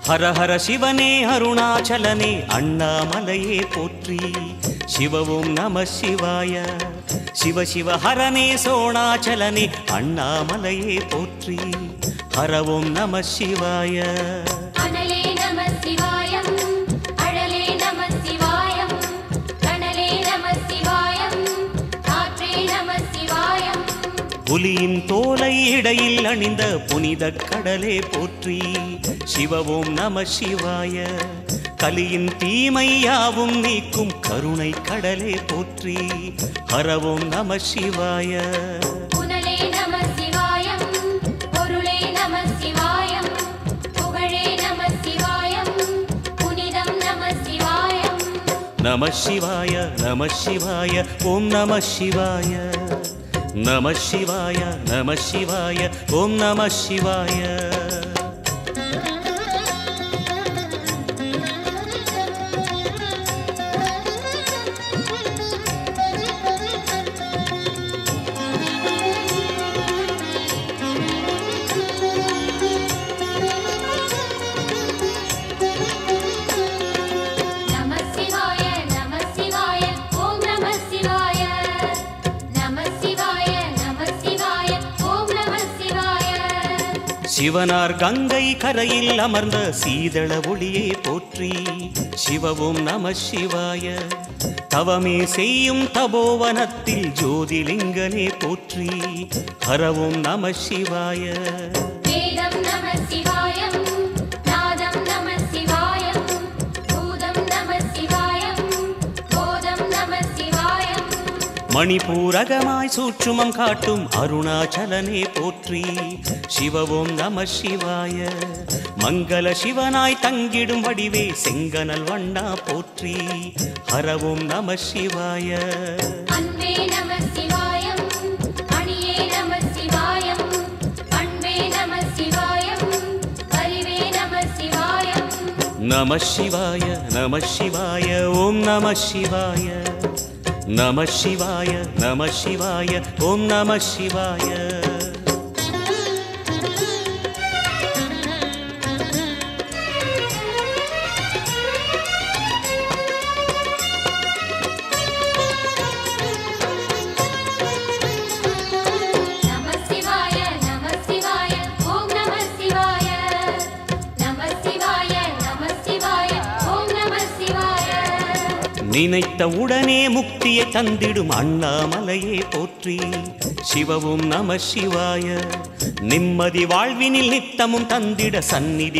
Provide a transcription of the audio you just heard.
ஹர ஹர சிவனே அருணாச்சலனே அண்ணாமலையே போற்றி சிவ ஓம் நம சிவாய சிவ சிவ ஹரனே சோணாச்சலனே அண்ணாமலையே போற்றி ஹர ஓம் நம சிவாய அனலே நம சிவாயம் அழலே நம சிவாயம் கனலே நம சிவாயம் காற்றே நம சிவாயம் புலியின் தோலை இடையில் அணிந்த புனித கடலே போற்றி சிவ ஓம் நம சிவாய கலியின் தீமையாவும் நீக்கும் கருணை கடலே போற்றி ஹர ஓம் நம சிவாய புனலே நம சிவாயம் பொருளே நம சிவாயம் புகழே நம சிவாயம் புனிதம் நம சிவாயம் நம சிவாய நம சிவாய ஓம் நம சிவாய நம சிவாய நம சிவாய ஓம் நம சிவாய நம சிவாய நம சிவாய ஓம் நம சிவாய நம சிவாய நம சிவாய ஓம் நம சிவாய சிவனார் கங்கை கரையில் அமர்ந்த சீதள ஒளியே போற்றி சிவ ஓம் நம சிவாய தவமே செய்யும் தபோவனத்தில் ஜோதிலிங்கனே போற்றி ஹர ஓம் நம சிவாய வேதம் நம சிவாயம் நாதம் நம சிவாயம் பூதம் நம சிவாயம் போதம் நம சிவாயம் மணிபூரகமாய் சூட்சுமம் காட்டும் அருணாச்சலனே போற்றி சிவ ஓம் நம சிவாய மங்கள சிவனாய் தங்கிடும் வடிவே செங்கனல் வண்ணா போற்றி ஹர ஓம் நம சிவாய அன்பே நம சிவாயம் அணியே நம சிவாயம் அன்பே நம சிவாயம் அறிவே நம சிவாயம் நம சிவாய நம சிவாய ஓம் நம சிவாய நம சிவாய நம சிவாய ஓம் நம சிவாய நம சிவாய நம சிவாய ஓம் நம சிவாய நம சிவாய நம சிவாய ஓம் நம சிவாய நினைத்த உடனே முக்தியை தந்திடும் அண்ணாமலையே போற்றி சிவ ஓம் நம சிவாய நிம்மதி வாழ்வினில் நித்தமும் தந்திட சந்நிதி